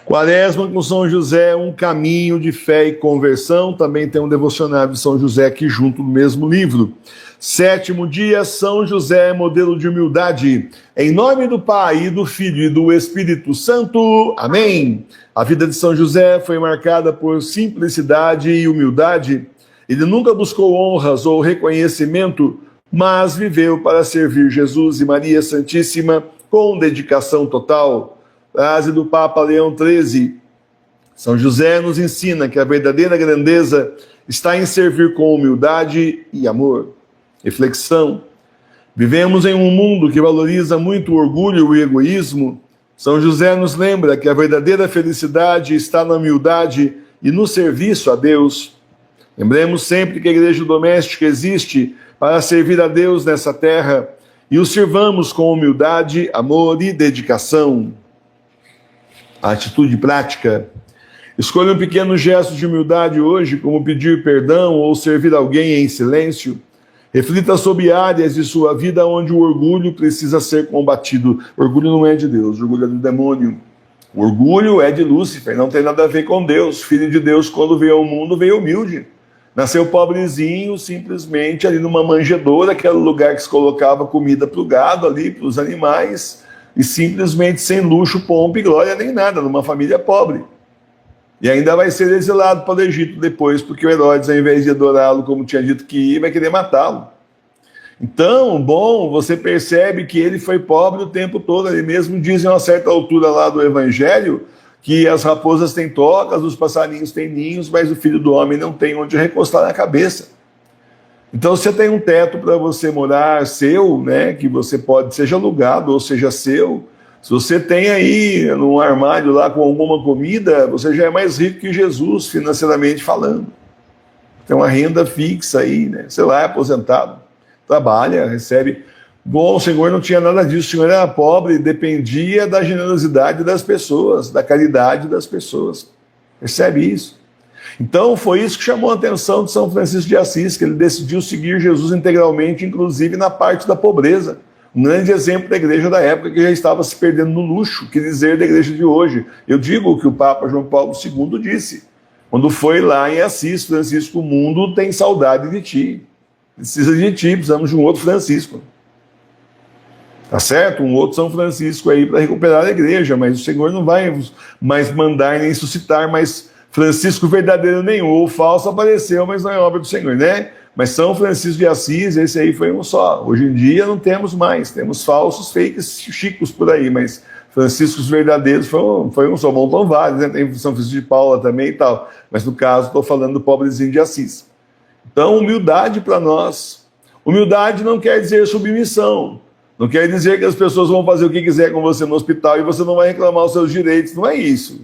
Quaresma com São José, um caminho de fé e conversão. Também tem um devocionário de São José aqui junto no mesmo livro. Sétimo dia, São José, modelo de humildade. Em nome do Pai, e do Filho e do Espírito Santo. Amém. A vida de São José foi marcada por simplicidade e humildade. Ele nunca buscou honras ou reconhecimento, mas viveu para servir Jesus e Maria Santíssima com dedicação total. Frase do Papa Leão XIII. São José nos ensina que a verdadeira grandeza está em servir com humildade e amor. Reflexão. Vivemos em um mundo que valoriza muito o orgulho e o egoísmo. São José nos lembra que a verdadeira felicidade está na humildade e no serviço a Deus. Lembremos sempre que a igreja doméstica existe para servir a Deus nessa terra e o sirvamos com humildade, amor e dedicação. A atitude prática. Escolha um pequeno gesto de humildade hoje, como pedir perdão ou servir alguém em silêncio. Reflita sobre áreas de sua vida onde o orgulho precisa ser combatido. O orgulho não é de Deus, o orgulho é do demônio. O orgulho é de Lúcifer, não tem nada a ver com Deus. Filho de Deus, quando veio ao mundo, veio humilde. Nasceu pobrezinho, simplesmente ali numa manjedoura, aquele lugar que se colocava comida para o gado ali, para os animais, e simplesmente sem luxo, pompa e glória nem nada, numa família pobre. E ainda vai ser exilado para o Egito depois, porque o Herodes, ao invés de adorá-lo como tinha dito que ia, vai querer matá-lo. Então, você percebe que ele foi pobre o tempo todo. Ele mesmo diz em uma certa altura lá do Evangelho que as raposas têm tocas, os passarinhos têm ninhos, mas o Filho do Homem não tem onde recostar a cabeça. Então, você tem um teto para você morar seu, né, que você pode, seja alugado ou seja seu. Se você tem aí num armário lá com alguma comida, você já é mais rico que Jesus, financeiramente falando. Tem uma renda fixa aí, né? Sei lá, é aposentado, trabalha, recebe. O Senhor não tinha nada disso, o Senhor era pobre, dependia da generosidade das pessoas, da caridade das pessoas. Percebe isso? Então, foi isso que chamou a atenção de São Francisco de Assis, que ele decidiu seguir Jesus integralmente, inclusive na parte da pobreza. Um grande exemplo da igreja da época que já estava se perdendo no luxo, que dizer da igreja de hoje. Eu digo o que o Papa João Paulo II disse, quando foi lá em Assis: Francisco, o mundo tem saudade de ti, precisa de ti, precisamos de um outro Francisco. Tá certo? Um outro São Francisco aí para recuperar a igreja, mas o Senhor não vai mais mandar nem suscitar mais Francisco verdadeiro nenhum, ou falso apareceu, mas não é obra do Senhor, né? Mas São Francisco de Assis, esse aí foi um só. Hoje em dia não temos mais, temos falsos, fakes, chicos por aí, mas Franciscos verdadeiros foi um só, montam vários, né? Tem São Francisco de Paula também e tal, mas no caso estou falando do pobrezinho de Assis. Então, humildade para nós. Humildade não quer dizer submissão, não quer dizer que as pessoas vão fazer o que quiser com você no hospital e você não vai reclamar os seus direitos, não é isso.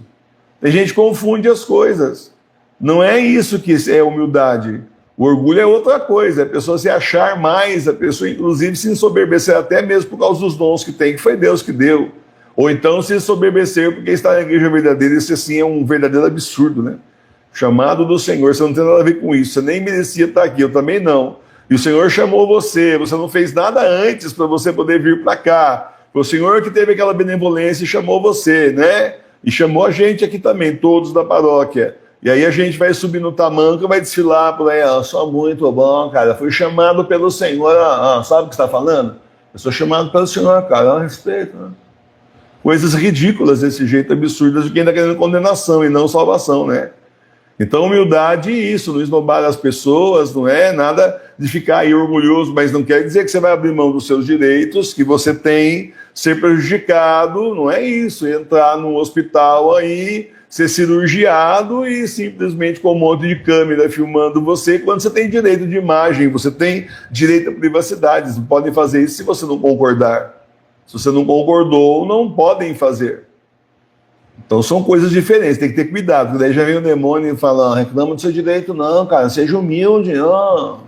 Tem gente que confunde as coisas. Não é isso que é humildade. O orgulho é outra coisa, a pessoa se achar mais, a pessoa inclusive se ensoberbecer até mesmo por causa dos dons que tem, que foi Deus que deu. Ou então se ensoberbecer porque está na igreja verdadeira. Isso assim é um verdadeiro absurdo, né? Chamado do Senhor, você não tem nada a ver com isso, você nem merecia estar aqui, eu também não. E o Senhor chamou você não fez nada antes para você poder vir para cá. Foi o Senhor que teve aquela benevolência e chamou você, né? E chamou a gente aqui também, todos da paróquia. E aí a gente vai subir no tamanco e vai desfilar por aí. Só muito bom, cara. Fui chamado pelo Senhor. Sabe o que você está falando? Eu sou chamado pelo Senhor, cara. Respeito, né? Coisas ridículas desse jeito, absurdas, de quem está querendo condenação e não salvação, né? Então, humildade é isso, não esnobar as pessoas, não é nada de ficar aí orgulhoso, mas não quer dizer que você vai abrir mão dos seus direitos, que você tem, ser prejudicado, não é isso, entrar num hospital aí, ser cirurgiado e simplesmente com um monte de câmera filmando você, quando você tem direito de imagem, você tem direito à privacidade, não podem fazer isso se você não concordar. Se você não concordou, não podem fazer. Então são coisas diferentes, tem que ter cuidado, porque daí já vem o demônio e fala: reclama do seu direito, não, cara, seja humilde, não.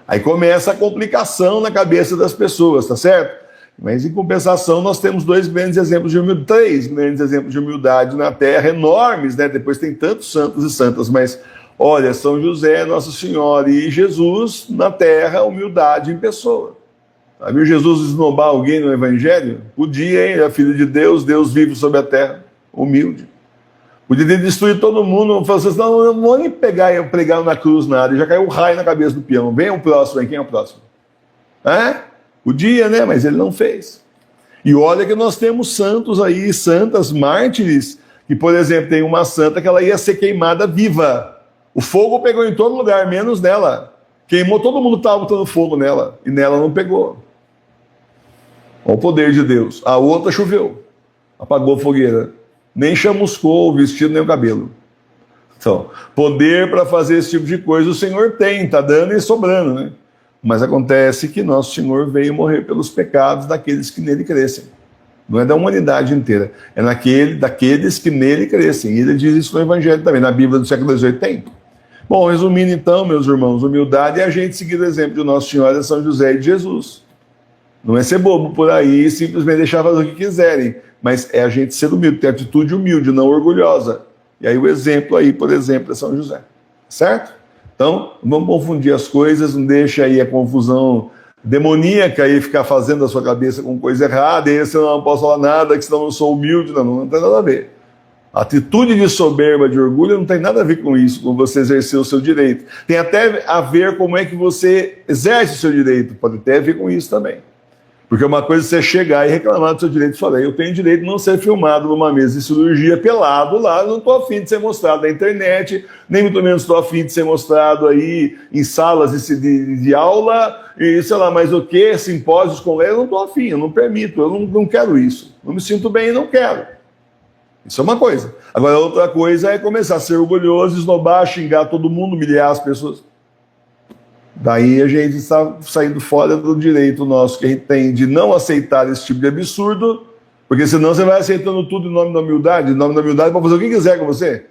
Aí começa a complicação na cabeça das pessoas, tá certo? Mas em compensação nós temos três grandes exemplos de humildade na Terra, enormes, né? Depois tem tantos santos e santas, mas olha, São José, Nossa Senhora e Jesus na Terra, humildade em pessoa. Viu Jesus esnobar alguém no Evangelho? Podia, hein? Ele é filho de Deus, Deus vive sobre a terra. Humilde. Podia ter destruído todo mundo, falou assim, não vou nem pregar na cruz nada, e já caiu um raio na cabeça do peão. Vem o próximo, quem é o próximo? Podia, né? Mas ele não fez. E olha que nós temos santos aí, santas, mártires, que, por exemplo, tem uma santa que ela ia ser queimada viva. O fogo pegou em todo lugar, menos nela. Queimou, todo mundo estava botando fogo nela, e nela não pegou. Olha o poder de Deus. A outra choveu, apagou a fogueira. Nem chamuscou o vestido, nem o cabelo. Então, poder para fazer esse tipo de coisa o Senhor tem, está dando e sobrando, né? Mas acontece que nosso Senhor veio morrer pelos pecados daqueles que nele crescem. Não é da humanidade inteira, é daqueles que nele crescem. E ele diz isso no Evangelho também, na Bíblia do século XVIII tem. Bom, resumindo então, meus irmãos, humildade é a gente seguir o exemplo de Nossa Senhora, São José e de Jesus. Não é ser bobo por aí e simplesmente deixar fazer o que quiserem, mas é a gente ser humilde, ter atitude humilde, não orgulhosa. E aí o exemplo aí, por exemplo, é São José. Certo? Então, não vamos confundir as coisas, não deixa aí a confusão demoníaca e ficar fazendo a sua cabeça com coisa errada, e aí você não posso falar nada, que senão eu sou humilde. Não tem nada a ver. A atitude de soberba, de orgulho, não tem nada a ver com isso, com você exercer o seu direito. Tem até a ver como é que você exerce o seu direito, pode até ver com isso também. Porque uma coisa é você chegar e reclamar do seu direito. Falei, eu tenho direito de não ser filmado numa mesa de cirurgia pelado lá, não estou afim de ser mostrado na internet, nem muito menos estou afim de ser mostrado aí em salas de aula, e sei lá, mais o que, simpósios com leis, eu não estou afim, eu não permito, eu não quero isso. Não me sinto bem e não quero. Isso é uma coisa. Agora, outra coisa é começar a ser orgulhoso, esnobar, xingar todo mundo, humilhar as pessoas. Daí a gente está saindo fora do direito nosso que a gente tem de não aceitar esse tipo de absurdo, porque senão você vai aceitando tudo em nome da humildade. Em nome da humildade para fazer o que quiser com você.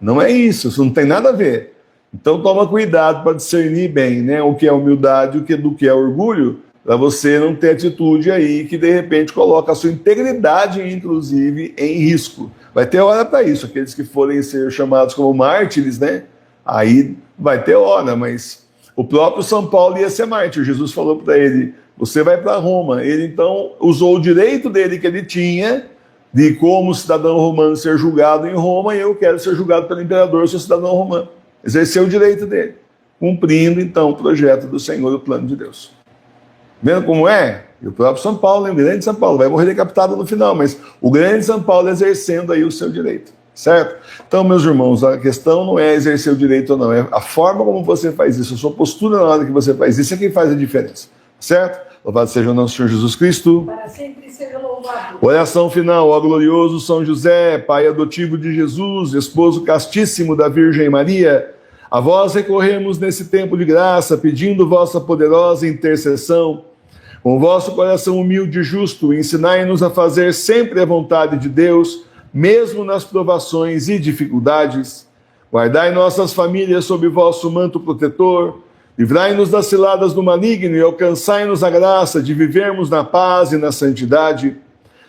Não é isso não tem nada a ver. Então toma cuidado para discernir bem, né, o que é humildade do que é orgulho, para você não ter atitude aí que de repente coloca a sua integridade, inclusive, em risco. Vai ter hora para isso, aqueles que forem ser chamados como mártires, né? Aí vai ter hora, mas o próprio São Paulo ia ser mártir. Jesus falou para ele, você vai para Roma. Ele então usou o direito dele que ele tinha de como cidadão romano ser julgado em Roma, e eu quero ser julgado pelo imperador, sou cidadão romano. Exerceu o direito dele, cumprindo então o projeto do Senhor e o plano de Deus. Vendo como é? E o próprio São Paulo, o grande São Paulo, vai morrer decapitado no final, mas o grande São Paulo exercendo aí o seu direito. Certo? Então, meus irmãos, a questão não é exercer o direito ou não, é a forma como você faz isso, a sua postura na hora que você faz isso é quem faz a diferença. Certo? Louvado seja o nosso Senhor Jesus Cristo. Para sempre seja louvado. Oração final, ó glorioso São José, Pai adotivo de Jesus, esposo castíssimo da Virgem Maria, a vós recorremos nesse tempo de graça, pedindo vossa poderosa intercessão. Com vosso coração humilde e justo, ensinai-nos a fazer sempre a vontade de Deus, mesmo nas provações e dificuldades. Guardai nossas famílias sob vosso manto protetor, livrai-nos das ciladas do maligno e alcançai-nos a graça de vivermos na paz e na santidade.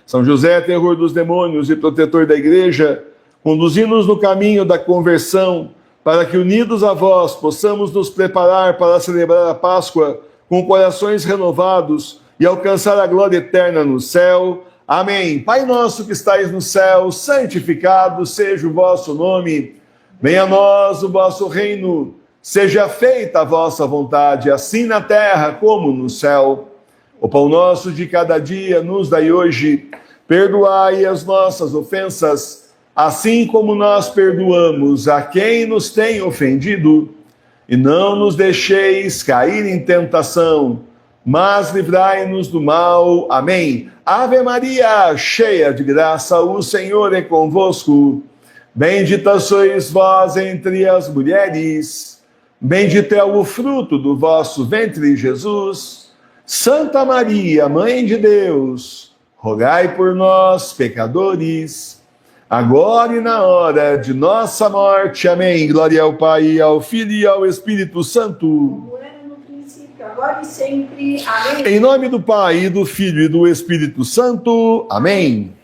São José, terror dos demônios e protetor da igreja, conduzi-nos no caminho da conversão, para que unidos a vós possamos nos preparar para celebrar a Páscoa com corações renovados e alcançar a glória eterna no céu. Amém. Pai nosso que estais no céu, santificado seja o vosso nome. Venha a nós o vosso reino. Seja feita a vossa vontade, assim na terra como no céu. O pão nosso de cada dia nos dai hoje. Perdoai as nossas ofensas, assim como nós perdoamos a quem nos tem ofendido. E não nos deixeis cair em tentação, mas livrai-nos do mal. Amém. Ave Maria, cheia de graça, o Senhor é convosco. Bendita sois vós entre as mulheres, bendito é o fruto do vosso ventre, Jesus. Santa Maria, Mãe de Deus, rogai por nós, pecadores, agora e na hora de nossa morte. Amém. Glória ao Pai, ao Filho e ao Espírito Santo. Como era no princípio, agora e sempre. Amém. Em nome do Pai, e do Filho e do Espírito Santo. Amém.